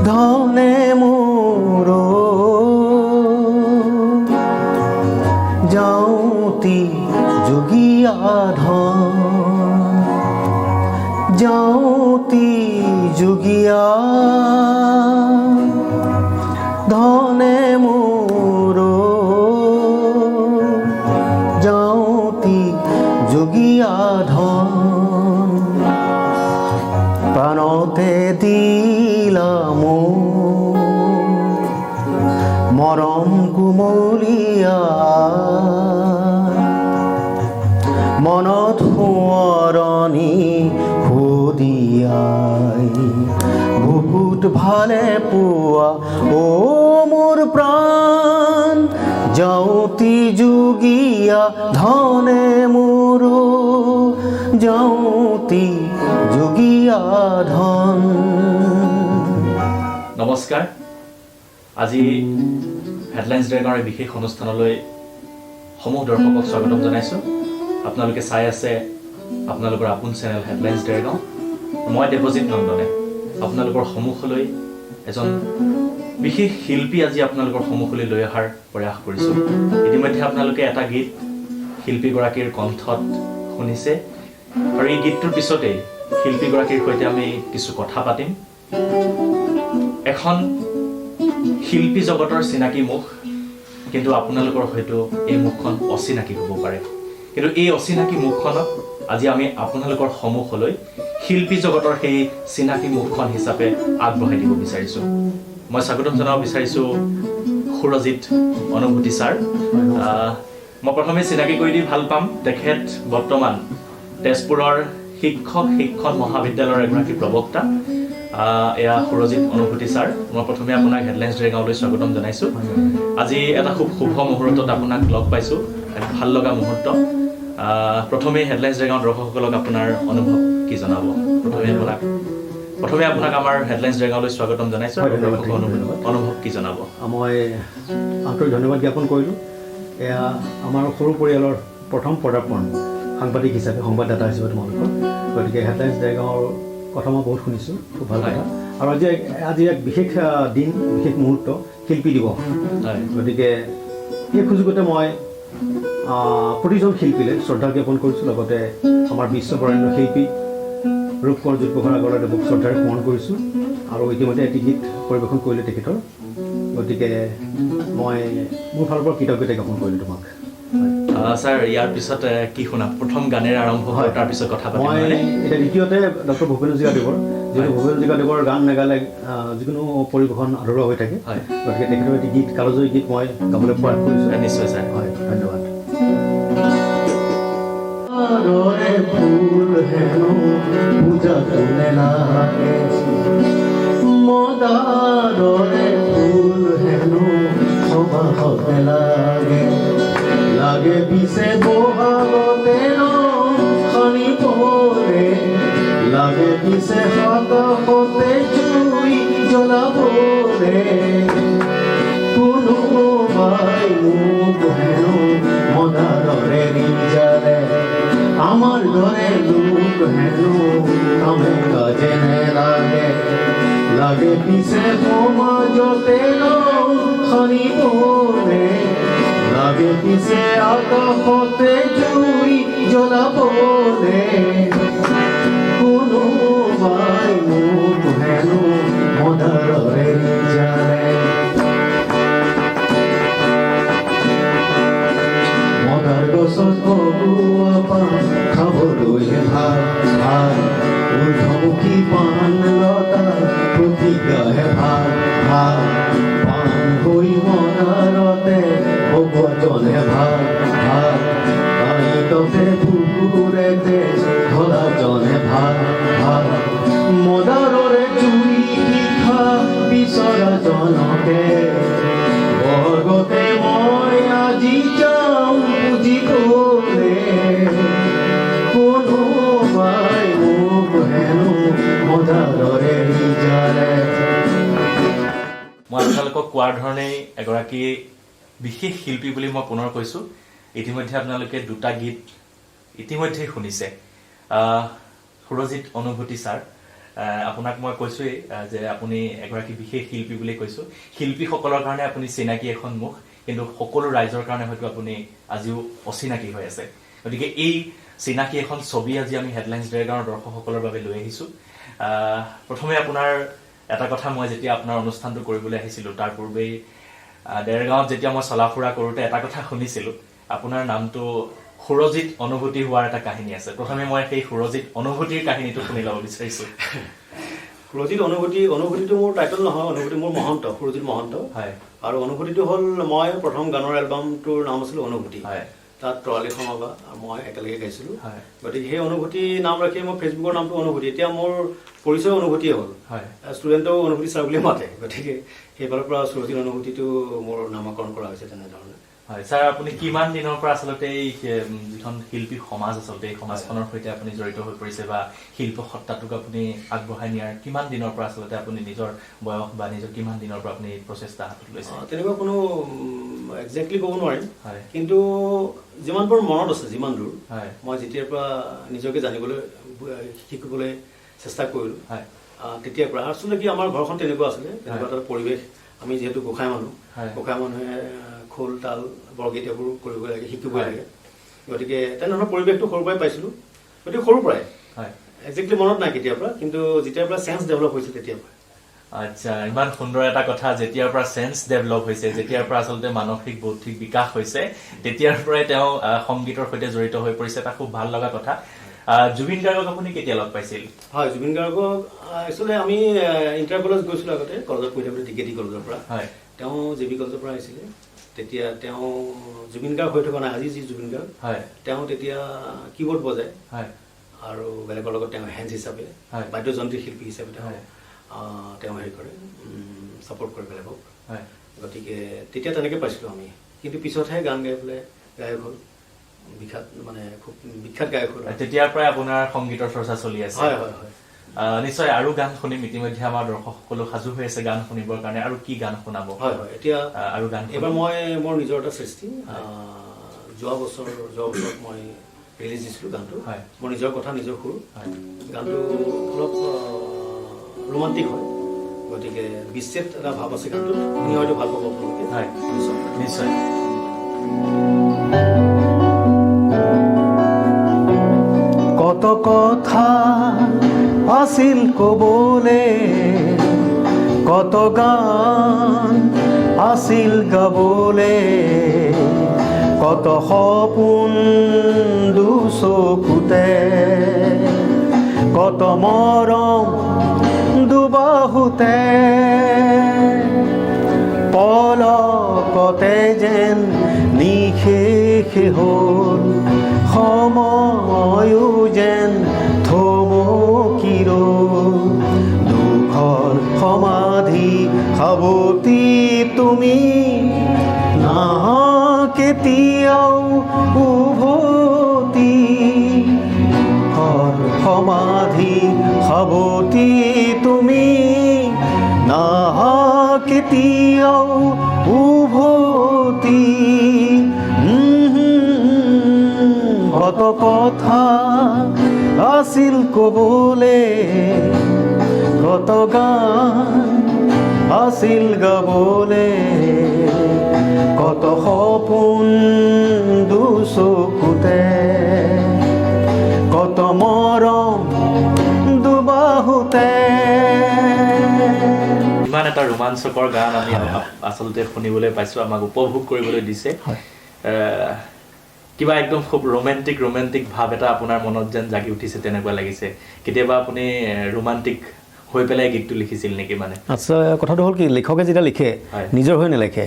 ধনে মোৰ যাওঁতি যোগীয়া ধন যাওঁতি যোগীয়া ধনে মোৰ যাওঁতি যোগীয়া ধন প্ৰাণতে দিলা মোৰ মৰম কুমলীয়া মনত সোঁৱৰণি সুদিয়াই বুকুত ভালে পোৱা অ মোৰ প্ৰাণ যাওঁতি যোগীয়া ধনে মোৰ যাওঁতি যোগীয়া ধন। নমস্কাৰ। আজি হেডলাইন্স ড্ৰেগনৰ বিশেষ অনুষ্ঠানলৈ সমূহ দৰ্শকক স্বাগতম জনাইছোঁ। আপোনালোকে চাই আছে আপোনালোকৰ আপোন চেনেল হেডলাইন্স ড্ৰেগন। মই দেৱজিৎ নন্দনে আপোনালোকৰ সন্মুখলৈ এজন বিশেষ শিল্পী আজি আপোনালোকৰ সন্মুখলৈ লৈ অহাৰ প্ৰয়াস কৰিছোঁ। ইতিমধ্যে আপোনালোকে এটা গীত শিল্পীগৰাকীৰ কণ্ঠত শুনিছে আৰু এই গীতটোৰ পিছতেই শিল্পীগৰাকীৰ সৈতে আমি কিছু কথা পাতিম। এখন শিল্পী জগতৰ চিনাকি মুখ, কিন্তু আপোনালোকৰ হয়তো এই মুখখন অচিনাকি হ'ব পাৰে। কিন্তু এই অচিনাকি মুখখনক আজি আমি আপোনালোকৰ সন্মুখলৈ শিল্পী জগতৰ সেই চিনাকি মুখখন হিচাপে আগবঢ়াই দিব বিচাৰিছোঁ। মই স্বাগতম জনাব বিচাৰিছোঁ সুৰজিৎ অনুভূতি ছাৰ। মই প্ৰথমে চিনাকি কৰি দি ভাল পাম, তেখেত বৰ্তমান তেজপুৰৰ শিক্ষণ মহাবিদ্যালয়ৰ এগৰাকী প্ৰবক্তা। এয়া সুৰজিৎ অনুভূতি ছাৰ। মই প্ৰথমে আপোনাক হেডলাইন্স ড্ৰেগনলৈ স্বাগতম জনাইছোঁ। আজি এটা খুব শুভ মুহূৰ্তত আপোনাক লগ পাইছোঁ, এক ভাল লগা মুহূৰ্ত। প্ৰথমে হেডলাইন্স ড্ৰেগনৰ দৰ্শকসকলক আপোনাৰ অনুভৱ কি জনাব? প্ৰথমে আপোনাক আমাৰ হেডলাইন্স ড্ৰেগনলৈ স্বাগতম জনাইছোঁ। অনুভৱ কি জনাব? মই আন্তৰিক ধন্যবাদ জ্ঞাপন কৰিলোঁ। এয়া আমাৰ সৰু পৰিয়ালৰ প্ৰথম পদাৰ্পণ সাংবাদিক হিচাপে, সংবাদদাতা হিচাপে তোমালোকৰ। গতিকে হেডলাইন্স ড্ৰেগনৰ কথা মই বহুত শুনিছোঁ, খুব ভাল কথা। আৰু আজি এক বিশেষ দিন, বিশেষ মুহূৰ্ত, শিল্পী দিৱস। গতিকে এই সুযোগতে মই প্ৰতিজন শিল্পীলৈ শ্ৰদ্ধা জ্ঞাপন কৰিছোঁ, লগতে আমাৰ বিশ্ববৰেণ্য শিল্পী ৰূপকোঁৱৰ জ্যোতিপ্ৰসাদ আগৰৱালাদেৱক শ্ৰদ্ধাৰে স্মৰণ কৰিছোঁ আৰু ইতিমধ্যে এটি গীত পৰিৱেশন কৰিলোঁ তেখেতৰ। গতিকে মই মোৰ ফালৰ পৰা কৃতজ্ঞতা জ্ঞাপন কৰিলোঁ তোমাক। ছাৰ, ইয়াৰ পিছত কি শুনাম? প্ৰথম গানেৰে আৰম্ভ হয়, তাৰপিছত কথা পাতিম। মই এতিয়া দ্বিতীয়তে ডক্টৰ ভূপেন হাজৰিকাদেৱৰ, যিহেতু ভূপেন হাজৰিকাদেৱৰ গান নাগালে যিকোনো পৰিৱেশন আধৰুৱা হৈ থাকে, গতিকে তেখেতৰ এটি গীত, কালজয়ী গীত মই গাবলৈ প্ৰয়াস কৰিছোঁ। নিশ্চয় ছাৰ। হয়, ধন্যবাদ। ফুল হেনো পূজাটো নেলাগে মদাৰৰে ফুল হেনো সবাহতে লাগে লাগে পিছে বহাগতে শনি পৰে লাগে পিছে সততে জুই জ্বলাবৰে কোনোবাই মোক হেনো মদাৰৰে ৰিজালে আমাৰ ঘৰে লোক হেনো কামে কাজে লাগে লাগে পিছে সমাজতে শনি পৰে লাগে পিছে আকাশতে জুই জ্বলাবলে কোনোবাই মোক হেনো মদাৰৰে ৰিজালে মদাৰ গছত বগুৱা পাণ খাবলৈ ভাল ভাল ঊৰ্ধ্বমুখী পাণ লতা প্ৰতিগাহে ভাল ভাল পাণ হৈ মদাৰতে বগুৱাজনে ভাল ভাল কাঁইটতে পুকুৰেতে ধৰাজনে ভাল ভাল মদাৰৰে জুই শিখা বিচৰা জনকে বৰগতে মই আজি যাওঁ বুজিবলে কোনোবাই মোক হেনো মদাৰৰে ৰিজালে। মই আপোনালোকক কোৱাৰ ধৰণেই এগৰাকী বিশেষ শিল্পী বুলি মই পুনৰ কৈছোঁ। ইতিমধ্যে আপোনালোকে দুটা গীত ইতিমধ্যেই শুনিছে। সুৰজিৎ অনুভূতি ছাৰ, আপোনাক মই কৈছোৱেই যে আপুনি এগৰাকী বিশেষ শিল্পী বুলি কৈছোঁ। শিল্পীসকলৰ কাৰণে আপুনি চিনাকি এখন মুখ, কিন্তু সকলো ৰাইজৰ কাৰণে হয়তো আপুনি আজিও অচিনাকি হৈ আছে। গতিকে এই চিনাকি এখন ছবি আজি আমি হেডলাইন্স ডেৰগাঁৱৰ দৰ্শকসকলৰ বাবে লৈ আহিছোঁ। প্ৰথমে আপোনাৰ এটা কথা, মই যেতিয়া আপোনাৰ অনুষ্ঠানটো কৰিবলৈ আহিছিলোঁ তাৰ পূৰ্বেই ডেৰগাঁৱত যেতিয়া মই চলা ফুৰা কৰোঁতে এটা কথা শুনিছিলোঁ, আপোনাৰ নামটো সুৰজিত অনুভূতি হোৱাৰ এটা কাহিনী আছে। প্ৰথমে মই সেই সুৰজিত অনুভূতিৰ কাহিনীটো শুনি ল'ব বিচাৰিছোঁ। সুৰজিত অনুভূতিটো মোৰ টাইটেল নহয়, অনুভূতি মোৰ মহন্ত, সুৰজিত মহন্ত। হয়। আৰু অনুভূতিটো হ'ল মই প্ৰথম গানৰ এলবামটোৰ নাম আছিল অনুভূতি। হয়। তাত তৰালি শৰ্মা আৰু মই একেলগে গাইছিলোঁ। হয়। গতিকে সেই অনুভূতি নাম ৰাখি মই ফেচবুকৰ নামটো অনুভূতি। এতিয়া মোৰ পৰিচয় অনুভূতিয়ে হ'ল। হয়। ষ্টুডেণ্টেও অনুভূতি ছাৰ বুলি মাতে, গতিকে সেইফালৰ পৰা সুৰজিত অনুভূতিটো মোৰ নামাকৰণ কৰা হৈছে তেনেধৰণে। হয় ছাৰ, আপুনি কিমান দিনৰ পৰা আচলতে এই যিখন শিল্পী সমাজ আচলতে এই সমাজখনৰ সৈতে আপুনি জড়িত হৈ পৰিছে, বা শিল্প সত্তাটোক আপুনি আগবঢ়াই নিয়াৰ কিমান দিনৰ পৰা আচলতে আপুনি নিজৰ বয়স বা নিজৰ কিমান দিনৰ পৰা আপুনি প্ৰচেষ্টা হাতত লৈছে? তেনেকুৱা কোনো একজেক্টলি ক'ব নোৱাৰিম, হয়। কিন্তু যিমানবোৰ মনত আছে, যিমান দূৰ হয়। মই যেতিয়াৰ পৰা নিজকে জানিবলৈ শিকিবলৈ চেষ্টা কৰিলোঁ, হয়, তেতিয়াৰ পৰা আচলতে কি আমাৰ ঘৰখন তেনেকুৱা আছিলে, তেনেকুৱা এটা পৰিৱেশ। আমি যিহেতু গোঁসাই মানুহ, গোঁসাই মানুহে খোল তাল বৰগীত এইবোৰ কৰিব লাগে, শিকিব লাগে। গতিকে তেনেধৰণৰ পৰিৱেশটো সৰুৰ পৰাই পাইছিলোঁ। গতিকে সৰুৰ পৰাই একজেক্টলি মনত নাই কেতিয়াৰ পৰা, কিন্তু যেতিয়াৰ পৰা চেঞ্চ ডেভেলপ হৈছিল তেতিয়াৰ পৰা। আচ্ছা, ইমান সুন্দৰ এটা কথা। যেতিয়াৰ পৰা চেঞ্চ ডেভেলপ হৈছে, যেতিয়াৰ পৰা আচলতে মানসিক বৌদ্ধিক বিকাশ হৈছে, তেতিয়াৰ পৰাই তেওঁ সংগীতৰ সৈতে জড়িত হৈ পৰিছে। এটা খুব ভাল লগা কথা। জুবিন গাৰ্গক আপুনি কেতিয়া লগ পাইছিল? হয়, জুবিন গাৰ্গক একচুৱেলি আমি ইণ্টাৰ কলেজ গৈছিলোঁ আগতে, কলেজত পঢ়ি থাকোঁতে ডিকেটি কলেজৰ পৰা। হয়। তেওঁ জে বি কলেজৰ পৰা আহিছিলে। তেতিয়া তেওঁ জুবিন গাৰ্গ হৈ থকা নাই, আজি যি জুবিন গাৰ্গ, তেওঁ তেতিয়া কীবৰ্ড বজায় আৰু বেলেগৰ লগত তেওঁ হেণ্ডছ হিচাপে, বাদ্যযন্ত্ৰী শিল্পী হিচাপে তেওঁ হেৰি কৰে, ছাপৰ্ট কৰে বেলেগক। গতিকে তেতিয়া তেনেকৈ পাইছিলোঁ আমি, কিন্তু পিছতহে গান গাই পেলাই গায়ক হ'ল, বিখ্যাত মানে খুব বিখ্যাত গায়ক হ'ল। তেতিয়াৰ পৰাই আপোনাৰ সংগীতৰ চৰ্চা চলি আছে? হয় হয় হয়। নিশ্চয় আৰু গান শুনিম। ইতিমধ্যে আমাৰ দৰ্শকসকলো সাজু হৈ আছে গান শুনিবৰ কাৰণে। আৰু কি গান শুনাব? হয় হয়, এতিয়া আৰু গান এইবাৰ মই মোৰ নিজৰ এটা সৃষ্টি, যোৱা বছৰত মই ৰিলিজ দিছিলোঁ গানটো। মোৰ নিজৰ কথা, নিজৰ সুৰ। গানটো অলপ ৰোমান্টিক হয়, গতিকে বিচ্ছেদ এটা ভাৱ আছে গানটোত, শুনি হয়তো ভাল পাব আপোনালোকে। হয়, নিশ্চয়। কত কথা আছিল কবলে, কত গান আছিল গাবলে, কত সপোন দুচকুতে, কত মৰম দুবাহুতে, পলকতে যেন নিশেষ হ'ল, সময়ো যেন থমকি ৰ'ল। দুখৰ সমাধি সাৱটি তুমি, নাহা কেতিয়াও উভতি। দুখৰ সমাধি সাৱটি তুমি, নাহা কেতিয়াও উভতি। কত কথা আছিল কবলে, কত গান আছিল গাবলে, কত সপোন দুচকুতে, কত মৰম দুবাহুতে। ইমান এটা ৰোমাঞ্চকৰ গান আমি আচলতে শুনিবলৈ পাইছোঁ, আমাক উপভোগ কৰিবলৈ দিছে। কিবা একদম খুব ৰোমেণ্টিক ভাৱ এটা আপোনাৰ মনত যেন জাগি উঠিছে তেনেকুৱা লাগিছে। কেতিয়াবা আপুনি ৰোমান্টিক হৈ পেলাই গীতটো লিখিছিল নেকি? মানে আচ্ছা, কথাটো হ'ল কি, লিখকে যেতিয়া লিখে নিজৰ হৈ নেলিখে,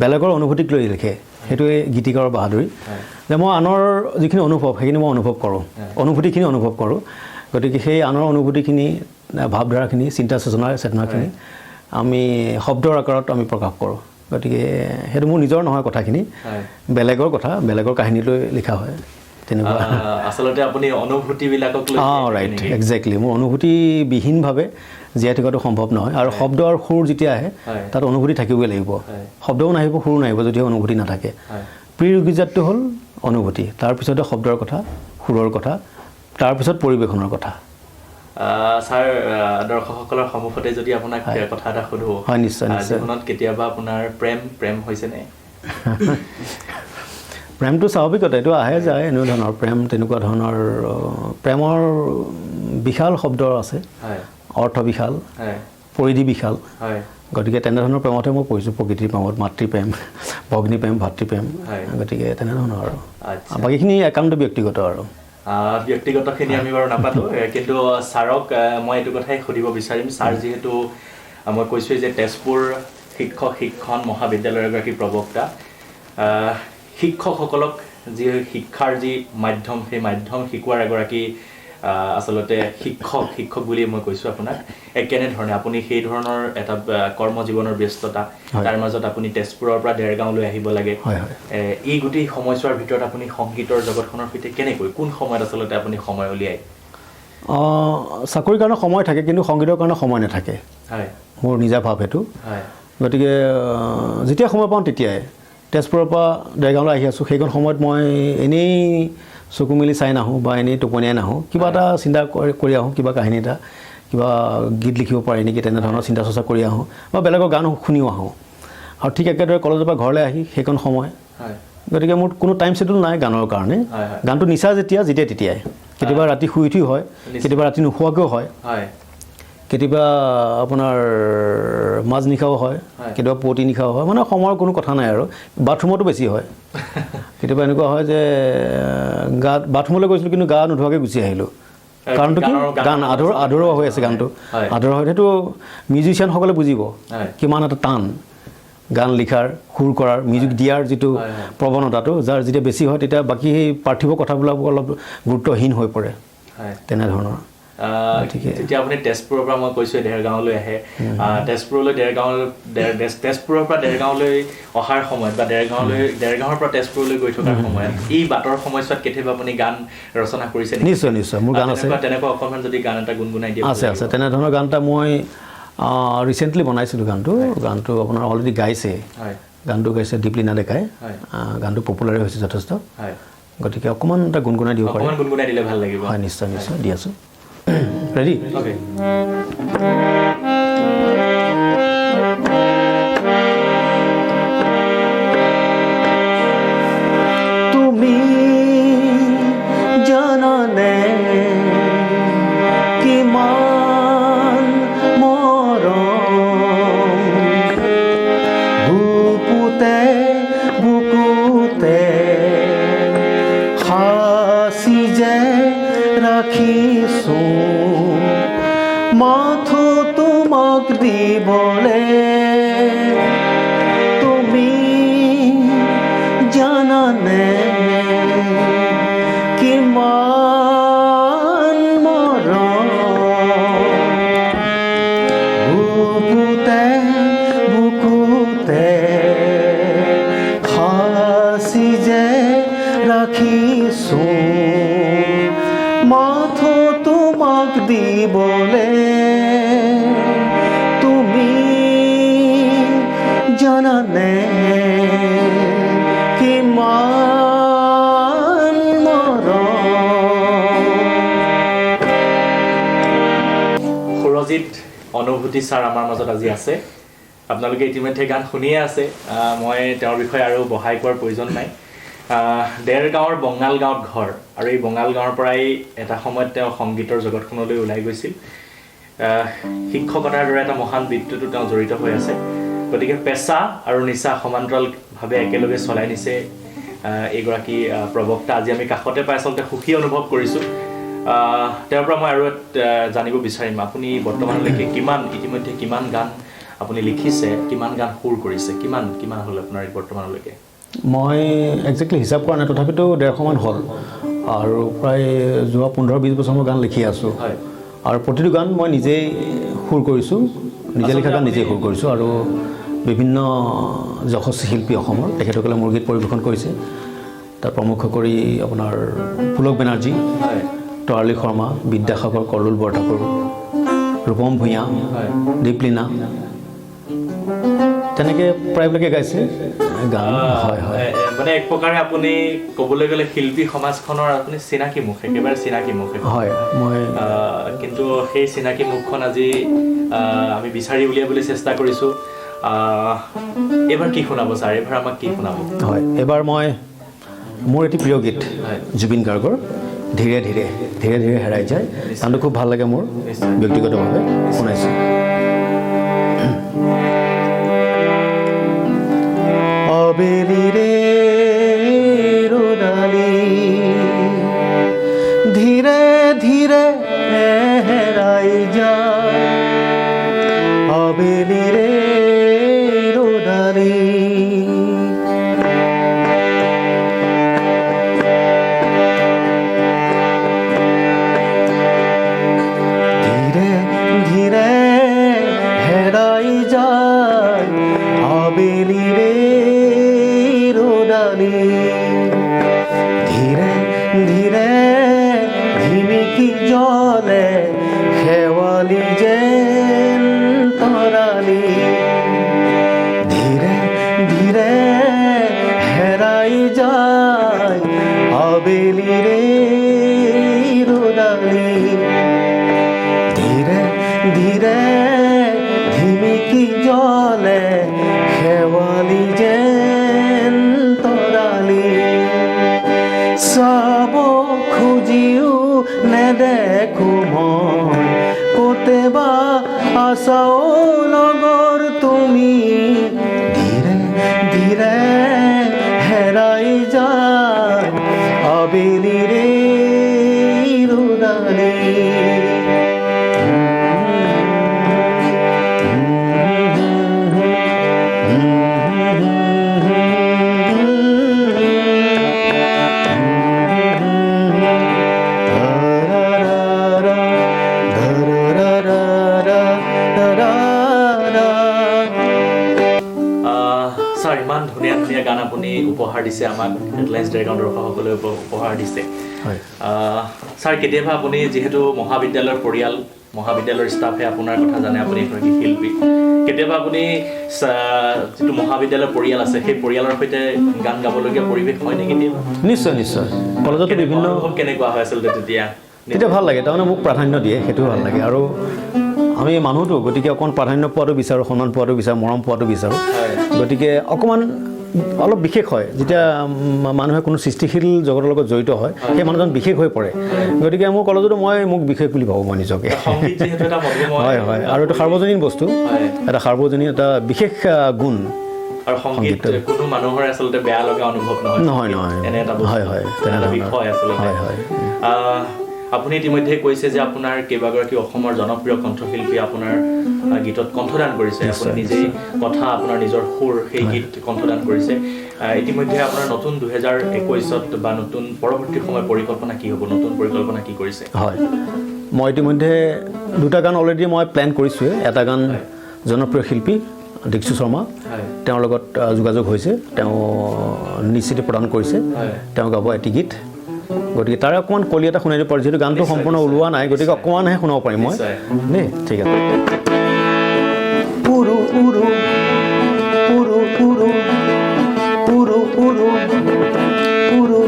বেলেগৰ অনুভূতিক লৈ লিখে। সেইটোৱে গীতিকাৰৰ বাহাদুৰি, যে মই আনৰ যিখিনি অনুভৱ সেইখিনি মই অনুভৱ কৰোঁ, অনুভূতিখিনি অনুভৱ কৰোঁ। গতিকে সেই আনৰ অনুভূতিখিনি, ভাৱধাৰাখিনি, চিন্তা চেতনাখিনি আমি শব্দৰ আকাৰত আমি প্ৰকাশ কৰোঁ। গতিকে সেইটো মোৰ নিজৰ নহয়, কথাখিনি বেলেগৰ কথা, বেলেগৰ কাহিনী লৈ লিখা হয়। তেনেকুৱা আচলতে আপুনি অনুভূতিবিলাকক লৈ ৰাইট, একজেক্টলি। মোৰ অনুভূতিবিহীনভাৱে জীয়াই থকাটো সম্ভৱ নহয়। আৰু শব্দ আৰু সুৰ যেতিয়া আহে, তাত অনুভূতি থাকিবই লাগিব। শব্দও নাহিব, সুৰো নাহিব যদি অনুভূতি নাথাকে। প্ৰি ৰিকুইজিটটো হ'ল অনুভূতি, তাৰপিছতে শব্দৰ কথা, সুৰৰ কথা, তাৰপিছত পৰিৱেশনৰ কথা। ছাৰ দৰ্শকসকলৰ সন্মুখতে যদি আপোনাক কথা এটা সোধো হয় নিশ্চয় নিশ্চয় জীৱনত কেতিয়াবা আপোনাৰ প্ৰেম হৈছেনে প্ৰেমটো স্বাভাৱিকতে এইটো আহে যায় এনেকুৱা ধৰণৰ প্ৰেম তেনেকুৱা ধৰণৰ প্ৰেমৰ বিশাল শব্দ আছে অৰ্থ বিশাল পৰিধি বিশাল গতিকে তেনেধৰণৰ প্ৰেমতহে মই পঢ়িছোঁ প্ৰকৃতিৰ প্ৰেমত মাতৃপ্ৰেম ভগ্নী প্ৰেম ভাতৃপ্ৰেম গতিকে তেনেধৰণৰ আৰু বাকীখিনি একান্ত ব্যক্তিগত আৰু ব্যক্তিগতখিনি আমি বাৰু নাপাতো কিন্তু ছাৰক মই এইটো কথাই সুধিব বিচাৰিম ছাৰ যিহেতু মই কৈছোঁৱেই যে তেজপুৰ শিক্ষণ মহাবিদ্যালয়ৰ এগৰাকী প্ৰবক্তা শিক্ষকসকলক যি শিক্ষাৰ যি মাধ্যম সেই মাধ্যম শিকোৱাৰ এগৰাকী আচলতে শিক্ষক বুলি মই কৈছোঁ আপোনাক কেনেধৰণে আপুনি সেই ধৰণৰ এটা কৰ্মজীৱনৰ ব্যস্ততা তাৰ মাজত আপুনি তেজপুৰৰ পৰা দেৰগাঁৱলৈ আহিব লাগে এই গোটেই সময়ছোৱাৰ ভিতৰত আপুনি সংগীতৰ জগতখনৰ সৈতে কেনেকৈ কোন সময়ত আচলতে আপুনি সময় উলিয়ায় চাকৰিৰ কাৰণে সময় থাকে কিন্তু সংগীতৰ কাৰণে সময় নাথাকে মোৰ নিজা ভাৱ সেইটো গতিকে যেতিয়া সময় পাওঁ তেতিয়াই তেজপুৰৰ পৰা দেৰগাঁৱলৈ আহি আছোঁ সেইখন সময়ত মই এনেই চকু মেলি চাই নাহোঁ বা এনেই টোপনিয়াই নাহোঁ কিবা এটা চিন্তা কৰি আহোঁ কিবা কাহিনী এটা কিবা গীত লিখিব পাৰি নেকি তেনেধৰণৰ চিন্তা চৰ্চা কৰি আহোঁ বা বেলেগৰ গান শুনিও আহোঁ আৰু ঠিক একেদৰে কলেজৰ পৰা ঘৰলৈ আহি সেইখন সময় গতিকে মোৰ কোনো টাইম শ্বেডিউল নাই গানৰ কাৰণে গানটো নিচা যেতিয়াই তেতিয়াই কেতিয়াবা ৰাতি শুই উঠি হয় কেতিয়াবা ৰাতি নোশোৱাকৈও হয় কেতিয়াবা আপোনাৰ মাজ নিশাও হয় কেতিয়াবা পুৱতি নিশাও হয় মানে সময়ৰ কোনো কথা নাই আৰু বাথৰুমতো বেছি হয় কেতিয়াবা এনেকুৱা হয় যে বাথৰুমলৈ গৈছিলোঁ কিন্তু গা নোধোৱাকৈ গুচি আহিলোঁ কাৰণটো কি গান আধৰুৱা হৈ আছে গানটো আধৰুৱা হৈ সেইটো মিউজিচিয়ানসকলে বুজিব কিমান এটা টান গান লিখাৰ সুৰ কৰাৰ মিউজিক দিয়াৰ যিটো প্ৰৱণতাটো যাৰ যেতিয়া বেছি হয় তেতিয়া বাকী সেই পাৰ্থিৱ কথাবিলাক অলপ গুৰুত্বহীন হৈ পৰে তেনেধৰণৰ যেতিয়া আপুনি তেজপুৰৰ পৰা মই কৈছোঁ দেৰগাঁৱলৈ আহে তেজপুৰৰ পৰা দেৰগাঁৱলৈ অহাৰ সময়ত বা দেৰগাঁৱৰ পৰা তেজপুৰলৈ গৈ থকাৰ সময়ত এই বাটৰ সময়ছোৱাত কেতিয়াবা আপুনি গান ৰচনা কৰিছে নিশ্চয় মোৰ গান আছে তেনেকুৱা অকণমান যদি গান এটা গুণগুণাই দিয়ে আছে তেনেধৰণৰ গান এটা মই ৰিচেণ্টলি বনাইছিলোঁ গানটো আপোনাৰ অলৰেডি গাইছে গানটো গাইছে দীপলিনা ডেকাই গানটো পপুলাৰে হৈছে যথেষ্ট গতিকে অকণমান এটা গুণগুণাই দিব পাৰে গুণগুণাই দিলে ভাল লাগিব হয় নিশ্চয় দি আছোঁ ৰেডি অ'কে তুমি জানানে কিমান মৰম বুকুতে সাঁচি যে ৰাখিছোঁ মাথো তোমাক দিবলে তুমি জানানে কিমান মৰম বুকুতে সাঁচি যে ৰাখিছোঁ মাথো তোমাক দিবলে তুমি জানানে কিমান মৰম সুৰজিত অনুভূতি ছাৰ আমাৰ মাজত আজি আছে আপোনালোকে ইতিমধ্যে গান শুনিয়ে আছে মই তেওঁৰ বিষয়ে আৰু বহাই কোৱাৰ প্ৰয়োজন নাই দেৰগাঁৱৰ বঙাল গাঁৱত ঘৰ আৰু এই বঙাল গাঁৱৰ পৰাই এটা সময়ত তেওঁ সংগীতৰ জগতখনলৈ ওলাই গৈছিল শিক্ষকতাৰ দৰে এটা মহান বৃত্তিতো তেওঁ জড়িত হৈ আছে গতিকে পেচা আৰু নিচা সমান্তৰালভাৱে একেলগে চলাই নিছে এইগৰাকী প্ৰবক্তা আজি আমি কাষতে পাই আচলতে সুখী অনুভৱ কৰিছোঁ তেওঁৰ পৰা মই আৰু জানিব বিচাৰিম আপুনি বৰ্তমানলৈকে ইতিমধ্যে কিমান গান আপুনি লিখিছে কিমান গান সুৰ কৰিছে কিমান হ'ল আপোনাৰ বৰ্তমানলৈকে মই একজেক্টলি হিচাপ কৰা নাই তথাপিতো 150 মান হ'ল আৰু প্ৰায় যোৱা 15-20 বছৰ মই গান লিখি আছোঁ আৰু প্ৰতিটো গান মই নিজেই সুৰ কৰিছোঁ নিজে লিখা গান নিজেই সুৰ কৰিছোঁ আৰু বিভিন্ন যশস্বী শিল্পী অসমৰ তেখেতসকলে মোৰ গীত পৰিৱেশন কৰিছে তাৰ প্ৰমুখ কৰি আপোনাৰ পুলক বেনাৰ্জী তৰালী শৰ্মা বিদ্যাসাগৰ কল্লোল বৰঠাকুৰ ৰূপম ভূঞা দীপলিনা তেনেকৈ প্ৰায়বিলাকে গাইছে গান হয় হয় মানে এক প্ৰকাৰে আপুনি ক'বলৈ গ'লে শিল্পী সমাজখনৰ আপুনি চিনাকি মুখ একেবাৰে চিনাকি মুখ হয় মই কিন্তু সেই চিনাকি মুখখন আজি আমি বিচাৰি উলিয়াবলৈ চেষ্টা কৰিছোঁ এইবাৰ কি শুনাব ছাৰ এইবাৰ আমাক কি শুনাব হয় এইবাৰ মই মোৰ এটি প্ৰিয় গীত জুবিন গাৰ্গৰ ধীৰে ধীৰে ধীৰে ধীৰে হেৰাই যায় গানটো খুব ভাল লাগে মোৰ ব্যক্তিগতভাৱে শুনাইছোঁ আবেলিৰে ৰ'দালি ধীৰে ধীৰে হেৰাই যায় আবেলিৰে ৰ'দালি ধীৰে ধীৰে হেৰাই যায় আবেলিৰে ধীৰে ধীৰে ধিমিকি জলে শেৱালি যেন তৰালি ধীৰে ধীৰে হেৰাই যায় আবেলিৰে ৰ'দালি ধীৰে ধীৰে ধিমিকি জলে শেৱালি যেন চাব খুজিও নেদেখো মই কতেবা আছাও লগৰ তুমি ধীৰে ধীৰে হেৰাই যায় আবেলিৰে ৰ'দালি ছাৰ ইমান ধুনীয়া ধুনীয়া গান আপুনি উপহাৰ দিছে আমাক হেডলাইন্স ড্ৰেগন দৰ্শকসকলে উপহাৰ দিছে ছাৰ কেতিয়াবা আপুনি যিহেতু মহাবিদ্যালয়ৰ পৰিয়াল মহাবিদ্যালয়ৰ ষ্টাফে আপোনাৰ কথা জানে আপুনি এগৰাকী শিল্পী কেতিয়াবা আপুনি যিটো মহাবিদ্যালয়ৰ পৰিয়াল আছে সেই পৰিয়ালৰ সৈতে গান গাবলগীয়া পৰিৱেশ হয় নেকি কেতিয়াবা নিশ্চয় নিশ্চয় কলেজতো বিভিন্ন কেনেকুৱা হয় আচলতে তেতিয়া ভাল লাগে তাৰমানে মোক প্ৰাধান্য দিয়ে সেইটো ভাল লাগে আৰু আমি মানুহটো গতিকে অকণ প্ৰাধান্য পোৱাটো বিচাৰোঁ সন্মান পোৱাটো বিচাৰোঁ মৰম পোৱাটো বিচাৰোঁ গতিকে অকণমান অলপ বিশেষ হয় যেতিয়া মানুহে কোনো সৃষ্টিশীল জগতৰ লগত জড়িত হয় সেই মানুহজন বিশেষ হৈ পৰে গতিকে মোৰ কলেজতো মোক বিশেষ বুলি ভাবোঁ মই নিজকে হয় হয় আৰু এইটো সাৰ্বজনীন বস্তু এটা সাৰ্বজনীন এটা বিশেষ গুণ আৰু সংগীত কোনো মানুহৰ আচলতে বেয়া লগা অনুভৱ নহয় এনে এটা হয় হয় এটা বিষয় আচলতে হয় হয় আপুনি ইতিমধ্যে কৈছে যে আপোনাৰ কেইবাগৰাকী অসমৰ জনপ্ৰিয় কণ্ঠশিল্পী আপোনাৰ গীতত কণ্ঠদান কৰিছে আপুনি নিজেই কথা আপোনাৰ নিজৰ সুৰ সেই গীত কণ্ঠদান কৰিছে ইতিমধ্যে আপোনাৰ নতুন 2021ত বা নতুন পৰৱৰ্তী সময় পৰিকল্পনা কি হ'ব নতুন পৰিকল্পনা কি কৰিছে হয় মই ইতিমধ্যে দুটা গান অলৰেডি মই প্লেন কৰিছোঁৱে এটা গান জনপ্ৰিয় শিল্পী দীক্ষু শৰ্মা তেওঁৰ লগত যোগাযোগ হৈছে তেওঁ নিশ্চিত প্ৰদান কৰিছে তেওঁ গাব এটি গীত গতিকে তাৰে অকণমান কলি এটা শুনাই দিব পাৰোঁ যিহেতু গানটো সম্পূৰ্ণ ওলোৱা নাই গতিকে অকণমানহে শুনাব পাৰিম মই দেই ঠিক আছে উৰু উৰু উৰু উৰু উৰু উৰু উৰু উৰু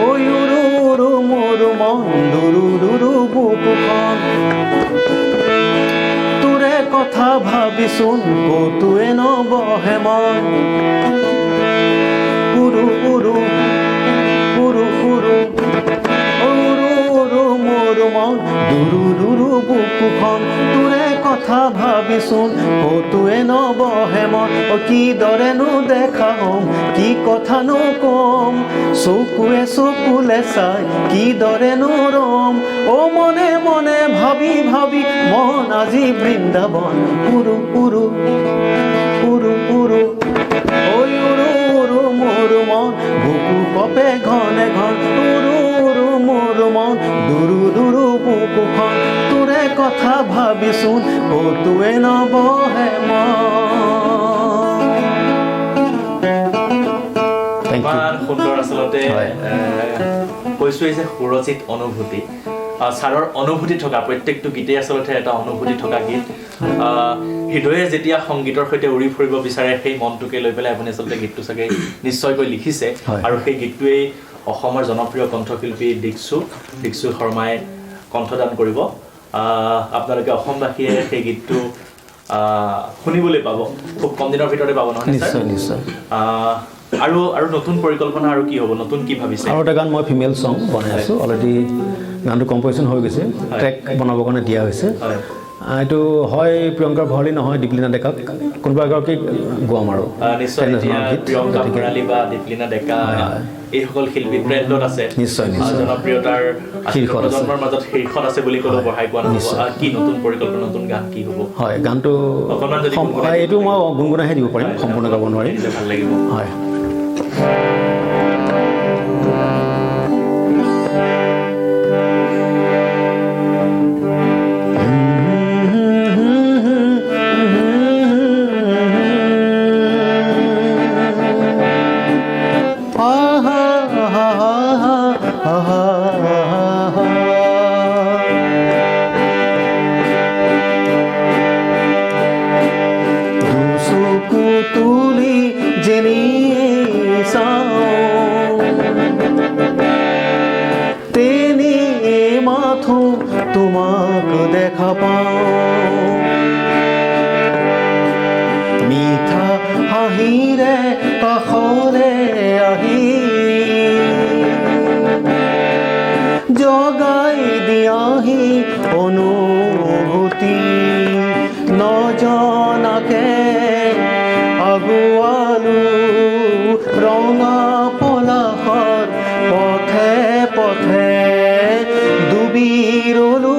ঐ উৰু উৰু মোৰ মন দুৰু দুৰু বুকুখন তোৰে কথা ভাবিচোন কতোৱে নবহে মন উৰু উৰু উৰু উৰু উৰু উৰু মোৰ মন দুৰু দুৰু বুকুখন তোৰে কথা ভাবিচোন কতোৱে নবহে মন কি দৰেনো দেখা হম কি কথানো কম চকুৱে চকুলে চাই কি দৰেনো ৰম মনে মনে ভাবি ভাবি মন আজি বৃন্দাবন উৰু উৰু উৰু উৰু উৰু উৰু মোৰ মন বুকু কপে ঘনে ঘন উৰু উৰু মোৰ মন দুৰু দুৰু বুকুখন তোৰে কথা ভাবিচোন কতোৱে নবহে ইমান সুন্দৰ আচলতে কৈছোৱেই যে সুৰচিত অনুভূতি ছাৰৰ অনুভূতি থকা প্ৰত্যেকটো গীতেই আচলতে এটা অনুভূতি থকা গীত হৃদয়ে যেতিয়া সংগীতৰ সৈতে উৰি ফুৰিব বিচাৰে সেই মনটোকে লৈ পেলাই আপুনি আচলতে গীতটো চাগে নিশ্চয়কৈ লিখিছে আৰু সেই গীতটোৱেই অসমৰ জনপ্ৰিয় কণ্ঠশিল্পী দীক্ষু শৰ্মাই কণ্ঠদান কৰিব আপোনালোকে অসমবাসীয়ে সেই গীতটো শুনিবলৈ পাব খুব কম দিনৰ ভিতৰতে পাব নহয় নিশ্চয় আৰু নতুন পৰিকল্পনা আৰু কি হ'ব নতুন কি ভাবিছে আৰু এটা গান মই ফিমেল সং বনাই আছোঁ অলৰেডি গানটো কম্প'জিশ্যন হৈ গৈছে ট্ৰেক বনাবৰ কাৰণে দিয়া হৈছে এইটো হয় প্ৰিয়ংকা ভৰালী নহয় দীপলিনা ডেকাক কোনোবা এগৰাকীক গোৱাম আৰু নিশ্চয় প্ৰিয়ংকা ভৰালী বা দীপলিনা ডেকা এইসকল শিল্পী ট্ৰেণ্ডত আছে নিশ্চয় জনপ্ৰিয়তাৰ প্ৰজন্মৰ মাজত শীৰ্ষত আছে বুলি ক'লেও বঢ়াই কোৱা নহ'ব কি নতুন পৰিকল্পনা নতুন গান কি হ'ব হয় গানটো এইটো মই গুণগুণাহে দিব পাৰিম সম্পূৰ্ণ গাব নোৱাৰিম ভাল লাগিব হয় তোমাক দেখা পাওঁ মিঠা হাঁহিৰে কাষৰে আহি জগাই দিয়াহি অনুভূতি নজনাকে আগুৱালো ৰঙা পলাশৰ পথে পথে ডুবিৰলো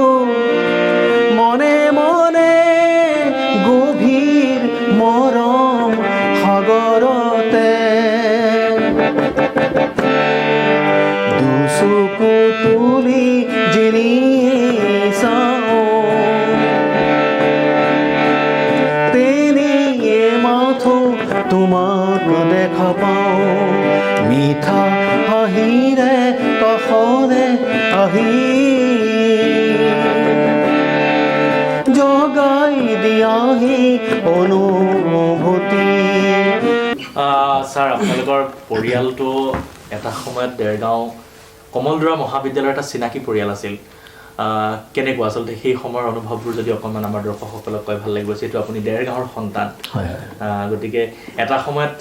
মনে মনে গভীৰ মৰম সাগৰতে দুচকু তুলি জিনি চাওঁ তেনিয়ে মাথো তোমাক দেখা পাওঁ মিঠা হাঁহিৰে কাষৰে আহি জগাই দিয়াহি অনুভূতি ছাৰ আপোনালোকৰ পৰিয়ালটো এটা সময়ত দেৰগাঁও কমলদৰা মহাবিদ্যালয়ৰ এটা চিনাকি পৰিয়াল আছিল কেনেকুৱা আচলতে সেই সময়ৰ অনুভৱবোৰ যদি অকণমান আমাৰ দৰ্শকসকলক কয় ভাল লাগিব যিহেতু আপুনি দেৰগাঁৱৰ সন্তান গতিকে এটা সময়ত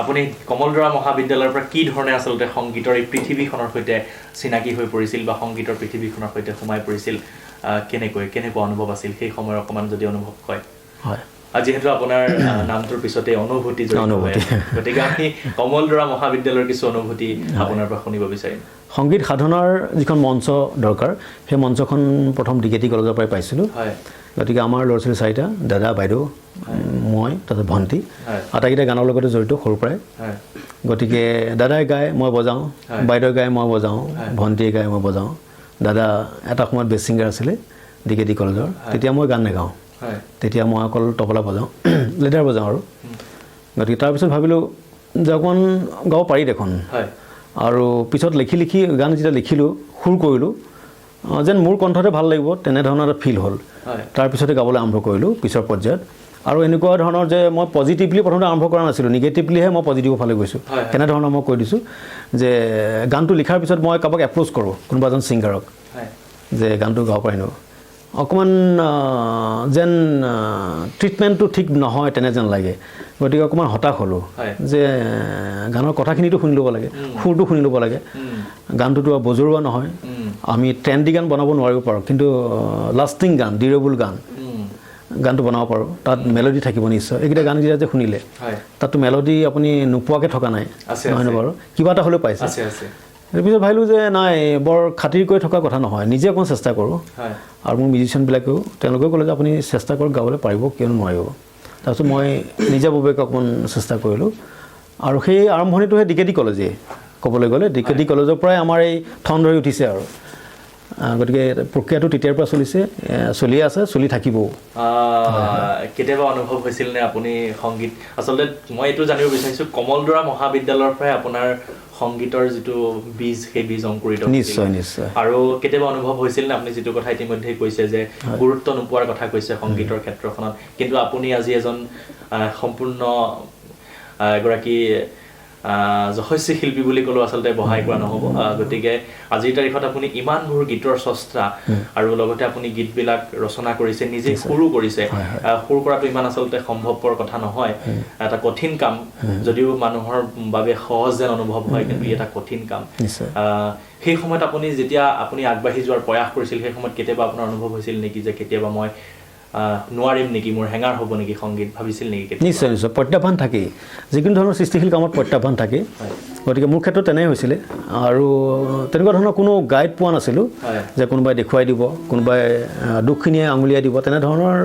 আপুনি কমলদৰা মহাবিদ্যালয়ৰ পৰা কি ধৰণে আচলতে সংগীতৰ এই পৃথিৱীখনৰ সৈতে চিনাকি হৈ পৰিছিল বা সংগীতৰ পৃথিৱীখনৰ সৈতে সোমাই পৰিছিল কেনেকুৱা অনুভৱ আছিল সেই সময়ৰ অকণমান যদি অনুভৱ কয় হয় যিহেতু আপোনাৰ নামটোৰ পিছতে অনুভূতি গতিকে আমি কমলদৰা মহাবিদ্যালয়ৰ কিছু অনুভূতি আপোনাৰ পৰা শুনিব বিচাৰিম সংগীত সাধনাৰ যিখন মঞ্চ দৰকাৰ সেই মঞ্চখন প্ৰথম ডিকেটি কলেজৰ পৰাই পাইছিলোঁ গতিকে আমাৰ ল'ৰা ছোৱালী চাৰিটা দাদা বাইদেউ মই তাৰপিছত ভণ্টি আটাইকেইটা গানৰ লগতে জড়িত সৰুৰ পৰাই গতিকে দাদাই গায় মই বজাওঁ বাইদেউ গায় মই বজাওঁ ভণ্টিয়ে গায় মই বজাওঁ দাদা এটা সময়ত বেষ্ট ছিংগাৰ আছিলে ডিকেটি কলেজৰ তেতিয়া মই গান নাগাওঁ তেতিয়া মই অকল তবলা বজাওঁ লেডাৰ বজাওঁ আৰু গতিকে তাৰপিছত ভাবিলোঁ যে অকণমান গাব পাৰি দেখোন আৰু পিছত লিখি গান যেতিয়া লিখিলোঁ সুৰ কৰিলোঁ যেন মোৰ কণ্ঠতে ভাল লাগিব তেনেধৰণৰ এটা ফিল হ'ল তাৰপিছতে গাবলৈ আৰম্ভ কৰিলোঁ পিছৰ পৰ্যায়ত আৰু এনেকুৱা ধৰণৰ যে মই পজিটিভলি প্ৰথমতে আৰম্ভ কৰা নাছিলোঁ নিগেটিভলিহে মই পজিটিভৰ ফালে গৈছোঁ কেনেধৰণৰ মই কৈ দিছোঁ যে গানটো লিখাৰ পিছত মই কাৰোবাক এপ্ৰ'চ কৰোঁ কোনোবা এজন ছিংগাৰক যে গানটো গাব পাৰিম অকণমান যেন ট্ৰিটমেণ্টটো ঠিক নহয় তেনে যেন লাগে গতিকে অকণমান হতাশ হ'লোঁ যে গানৰ কথাখিনিতো শুনি ল'ব লাগে সুৰটো শুনি ল'ব লাগে গানটোতো বজৰুৱা নহয় আমি ট্ৰেণ্ডি গান বনাব নোৱাৰিব পাৰোঁ কিন্তু লাষ্টিং গান ডিউৰেবল গানটো বনাব পাৰোঁ তাত মেলোডি থাকিব নিশ্চয় এইকেইটা গানকেইটা যে শুনিলে তাততো মেলোডি আপুনি নোপোৱাকৈ থকা নাই নহয়নে বাৰু কিবা এটা হ'লেও পাইছে তাৰপিছত ভাবিলোঁ যে নাই বৰ খাতিৰ কৰি থকা কথা নহয় নিজে অকণমান চেষ্টা কৰোঁ আৰু মোৰ মিউজিচিয়ানবিলাকেও তেওঁলোকেও ক'লে যে আপুনি চেষ্টা কৰক গাবলৈ পাৰিব কিয়নো নোৱাৰিব তাৰপিছত মই নিজাববীয়াকৈ অকণমান চেষ্টা কৰিলোঁ আৰু সেই আৰম্ভণিটোহে ডিকেটি কলেজেই ক'বলৈ গ'লে ডিকেটি কলেজৰ পৰাই আমাৰ এই ঠন ধৰি উঠিছে আৰু গতিকে প্ৰক্ৰিয়াটো তেতিয়াৰ পৰা চলিছে, চলি আছে, চলি থাকিবও। কেতিয়াবা অনুভৱ হৈছিল নে আপুনি সংগীত, আচলতে মই এইটো জানিব বিচাৰিছোঁ, কমলদৰা মহাবিদ্যালয়ৰ পৰাই আপোনাৰ সংগীতৰ যিটো বীজ, সেই বীজ অংকুৰিত নিশ্চয় নিশ্চয়। আৰু কেতিয়াবা অনুভৱ হৈছিল নে, আপুনি যিটো কথা ইতিমধ্যে কৈছে যে গুৰুত্ব নোপোৱাৰ কথা কৈছে সংগীতৰ ক্ষেত্ৰখনত, কিন্তু আপুনি আজি এজন সম্পূৰ্ণ এগৰাকী যশস্বী শিল্পী বুলি ক'লেও আচলতে বহাই কোৱা নহ'ব। গতিকে আজিৰ তাৰিখত আপুনি ইমানবোৰ গীতৰ স্ৰষ্টা আৰু লগতে আপুনি গীতবিলাক ৰচনা কৰিছে, নিজে সুৰো কৰিছে। সুৰ কৰাটো ইমান আচলতে সম্ভৱপৰ কথা নহয়, এটা কঠিন কাম, যদিও মানুহৰ বাবে সহজ যেন অনুভৱ হয়, কিন্তু ই এটা কঠিন কাম। সেই সময়ত আপুনি যেতিয়া আপুনি আগবাঢ়ি যোৱাৰ প্ৰয়াস কৰিছিল, সেই সময়ত কেতিয়াবা আপোনাৰ অনুভৱ হৈছিল নেকি যে কেতিয়াবা মই নোৱাৰিম নেকি, মোৰ হেঙাৰ হ'ব নেকি সংগীত, ভাবিছিল নেকি? নিশ্চয় নিশ্চয়, প্ৰত্যাহ্বান থাকেই, যিকোনো ধৰণৰ সৃষ্টিশীল কামত প্ৰত্যাহ্বান থাকে। গতিকে মোৰ ক্ষেত্ৰত তেনেই হৈছিলে, আৰু তেনেকুৱা ধৰণৰ কোনো গাইড পোৱা নাছিলোঁ যে কোনোবাই দেখুৱাই দিব, কোনোবাই দুখখিনিয়ে আঙুলিয়াই দিব, তেনেধৰণৰ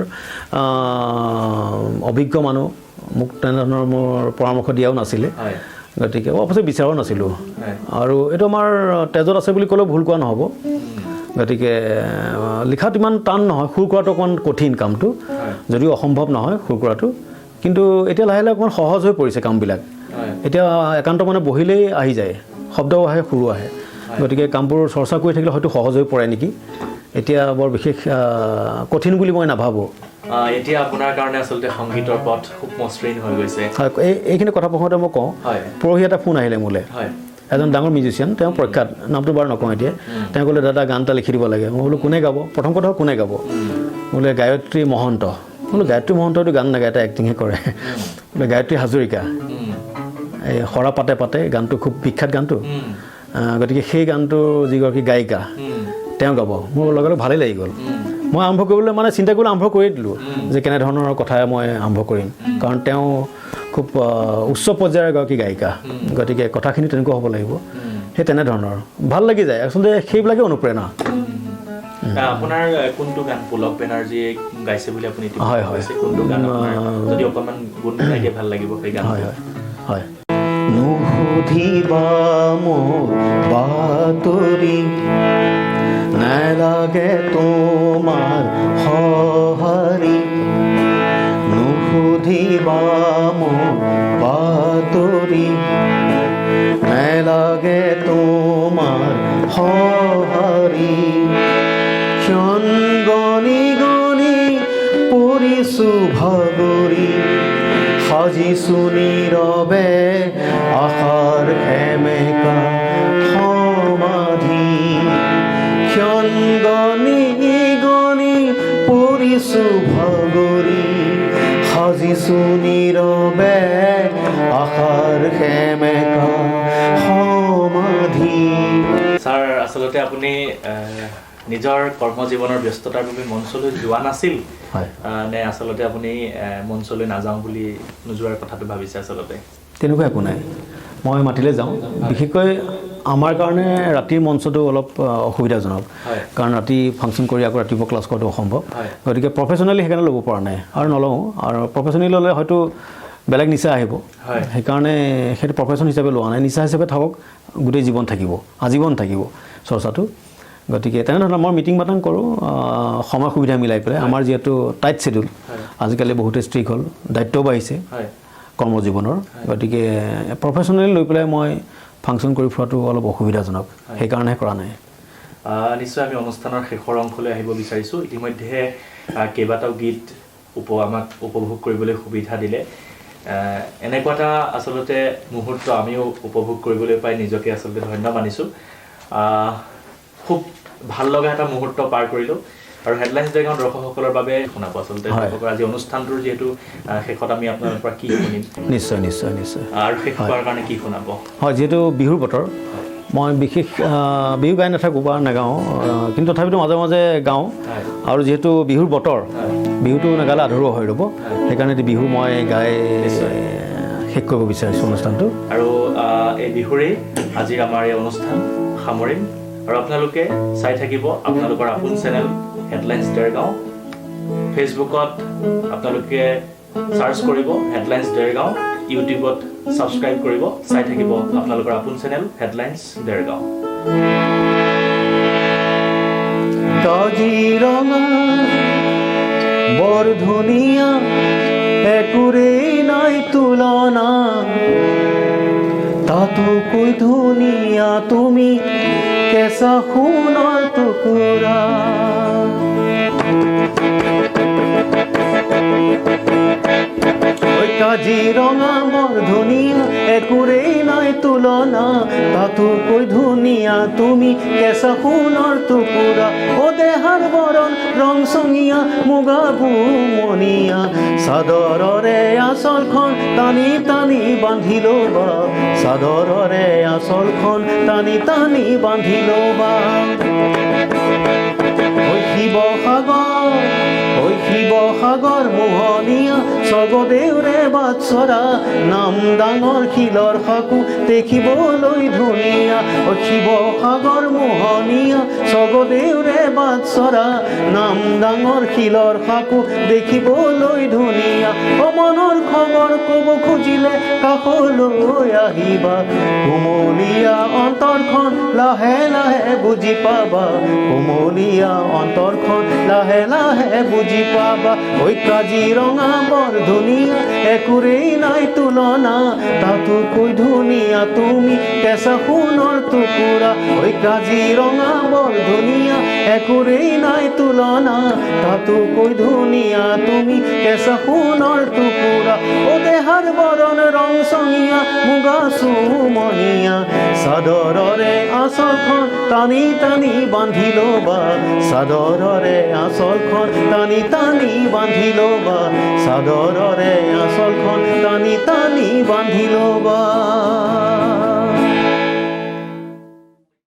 অভিজ্ঞ মানুহ মোক তেনেধৰণৰ মোৰ পৰামৰ্শ দিয়াও নাছিলে। গতিকে অৱশ্যে বিচৰাও নাছিলোঁ, আৰু এইটো আমাৰ তেজত আছে বুলি ক'লেও ভুল কোৱা নহ'ব। গতিকে লিখাত ইমান টান নহয়, সুৰ কৰাটো অকণমান কঠিন কামটো, যদিও অসম্ভৱ নহয় সুৰ কৰাটো, কিন্তু এতিয়া লাহে লাহে অকণমান সহজ হৈ পৰিছে কামবিলাক। এতিয়া একান্ত মানে বহিলেই আহি যায়, শব্দও আহে, সুৰো আহে। গতিকে কামবোৰ চৰ্চা কৰি থাকিলে হয়তো সহজ হৈ পৰে নেকি, এতিয়া বৰ বিশেষ কঠিন বুলি মই নাভাবোঁ। এতিয়া আপোনাৰ কাৰণে আচলতে সংগীতৰ পথ খুব মসৃণ হৈ গৈছে। হয়, এইখিনি কথা প্ৰসংগতে মই কওঁ, পৰহি এটা ফোন আহিলে মোলৈ, এজন ডাঙৰ মিউজিচিয়ান, তেওঁ প্ৰখ্যাত, নামটো বাৰু নকওঁ এতিয়া। তেওঁ ক'লে দাদা গান এটা লিখি দিব লাগে। মই বোলো কোনে গাব? প্ৰথম কথা কোনে গাব? বোলে গায়ত্ৰী মহন্ত। বোলো গায়ত্ৰী মহন্তইতো গান নাগায়, এটা এক্টিংহে কৰে। বোলে গায়ত্ৰী হাজৰিকা, এই সৰা পাতে পাতে গানটো খুব বিখ্যাত গানটো। গতিকে সেই গানটোৰ যিগৰাকী গায়িকা, তেওঁ গাব। মোৰ লগে লগে ভালেই লাগি গ'ল। মই আৰম্ভ কৰিবলৈ মানে চিন্তা কৰিবলৈ আৰম্ভ কৰি দিলোঁ যে কেনেধৰণৰ কথা মই আৰম্ভ কৰিম, কাৰণ তেওঁ খুব উচ্চ পৰ্যায়ৰ এগৰাকী গায়িকা। গতিকে কথাখিনি তেনেকুৱা হ'ব লাগিব, সেই তেনেধৰণৰ ভাল লাগি যায়। আচলতে সেইবিলাকে অনুপ্ৰেৰণা। আপোনাৰ কোনটো গান পুলক বেনাৰ্জীয়ে গাইছে বুলি আপুনি? হয় হয়, কোনটো গান যদি অকণমান গুণগুণাই দিয়ে ভাল লাগিব সেই গান? হয় হয়। নুসুধিবা মোৰ বাতৰি, নালাগে তোমাৰ সঁহাৰি, নুসুধিবা মোৰ বাতৰি, নালাগে তোমাৰ সঁহাৰি, ক্ষণ গণি গণি পৰিছো ভাগৰি, সাজিছো নীৰৱে আশাৰ সেমেকা সমাধি, ক্ষণ গণি গণি পৰিছো ভাগৰি, সাজিছো নীৰৱে আশাৰ সেমেকা সমাধি। ছাৰ, আচলতে আপুনি নিজৰ কৰ্মজীৱনৰ ব্যস্ততাৰ বাবে মঞ্চলৈ যোৱা নাছিল নে আচলতে আপুনি মঞ্চলৈ নাযাওঁ বুলি নোযোৱাৰ কথাটো ভাবিছে? আচলতে তেনেকুৱা একো নাই, মই মাতিলে যাওঁ। বিশেষকৈ আমাৰ কাৰণে ৰাতিৰ মঞ্চটো অলপ অসুবিধাজনক, কাৰণ ৰাতি ফাংচন কৰি আকৌ ৰাতিপুৱা ক্লাছ কৰাটো অসম্ভৱ। গতিকে প্ৰফেচনেলি সেইকাৰণে ল'ব পৰা নাই, আৰু নলওঁ। আৰু প্ৰফেচনেলি ল'লে হয়তো বেলেগ নিচা আহিব, সেইকাৰণে সেইটো প্ৰফেচন হিচাপে লোৱা নাই। নিচা হিচাপে থাকক, গোটেই জীৱন থাকিব, আজীৱন থাকিব চৰ্চাটো। গতিকে তেনেধৰণৰ মই মিটিং মাটাং কৰোঁ সময় সুবিধা মিলাই পেলাই। আমাৰ যিহেতু টাইট শ্বেডিউল, আজিকালি বহুতে ষ্ট্ৰিক হ'ল, দায়িত্বও বাঢ়িছে কৰ্মজীৱনৰ। গতিকে প্ৰফেচনেলি লৈ পেলাই মই ফাংচন কৰি ফুৰাটো অলপ অসুবিধাজনক, সেইকাৰণেহে কৰা নাই। নিশ্চয় আমি অনুষ্ঠানৰ শেষৰ অংশলৈ আহিব বিচাৰিছোঁ। ইতিমধ্যে কেইবাটাও গীত আমাক উপভোগ কৰিবলৈ সুবিধা দিলে। এনেকুৱা এটা আচলতে মুহূৰ্ত আমিও উপভোগ কৰিবলৈ পাই নিজকে আচলতে ধন্য মানিছোঁ। খুব ভাল লগা এটা মুহূৰ্ত পাৰ কৰিলোঁ। আৰু হেডলাইন্স ড্ৰেগনৰ দৰ্শকসকলৰ বাবে শুনাব আচলতে আজি অনুষ্ঠানটোৰ যিহেতু শেষত আমি আপোনাৰ পৰা কি শুনিম? নিশ্চয় নিশ্চয় নিশ্চয়। আৰু শেষ কৰাৰ কাৰণে কি শুনাব? হয়, যিহেতু বিহুৰ বতৰ, মই বিশেষ বিহু গাই নাথাকোঁ বা নাগাওঁ, কিন্তু তথাপিতো মাজে মাজে গাওঁ। আৰু যিহেতু বিহুৰ বতৰ, বিহুটো নাগালে আধৰুৱা হৈ ৰ'ব, সেইকাৰণে বিহু মই গাই শেষ কৰিব বিচাৰিছোঁ অনুষ্ঠানটো। আৰু এই বিহুৰেই আজিৰ আমাৰ এই অনুষ্ঠান সামৰিম। আৰু আপোনালোকে চাই থাকিব আপোনালোকৰ আপোন চেনেল হেডলাইন্স ডেৰগাঁও। ফেচবুকত আপোনালোকে চাৰ্চ কৰিব হেডলাইন্স ডেৰগাঁও, ইউটিউবত ছাবস্ক্ৰাইব কৰিব, চাই থাকিব আপোনালোকৰ আপোন চেনেল হেডলাইন্স ডেৰগাঁও। কাজিৰঙা বৰ ধুনীয়া একোৰেই নাই তুলনা তাতোকৈ ধুনীয়া তুমি কেঁচা সোণৰ টুকুৰা কাজিৰঙা বৰ ধুনীয়া একোৰেই নাই তুলনা তাতোকৈ ধুনীয়া তুমি কেঁচা সোণৰ টুকুৰা অ দেহাৰ বৰণ ৰং চঙীয়া মুগা বুমনীয়া চাদৰৰে আঁচলখন টানি টানি বান্ধি ল'বা চাদৰৰে আঁচলখন টানি টানি বান্ধি ল'বা শিৱসাগৰ মোহনীয়া স্বৰ্গদেউৰে বাটচৰা নাম ডাঙৰ শিলৰ সাঁকো দেখিবলৈ ধুনীয়া শিৱসাগৰ মোহনীয়া স্বৰ্গদেউৰে বাটচৰা নাম ডাঙৰ শিলৰ সাঁকো দেখিবলৈ ধুনীয়া মনৰ খবৰ ক'ব খুজিলে কাষলৈ আহিবা কোমলীয়া অন্তৰখন লাহে লাহে বুজি পাবা কোমলীয়া অন্তৰখন লাহে লাহে বুজি পাবা ঐ কাজিৰঙা বৰ ধুনীয়া একোৰেই নাই তুলনা তাতোকৈ ধুনীয়া তুমি কেঁচা সোণৰ টুকুৰা ঐ কাজিৰঙা বৰ ধুনীয়া একোৰেই নাই তুলনা তাতোকৈ ধুনীয়া তুমি কেঁচা সোণৰ টুকুৰা অ দেহাৰ বৰণ ৰং চঙীয়া মুগা চুমনীয়া চাদৰৰে আঁচলখন টানি টানি বান্ধি ল'বা চাদৰৰে আঁচলখন টানি টানি বান্ধি ল'বা চাদৰৰে আঁচলখন টানি টানি বান্ধি ল'বা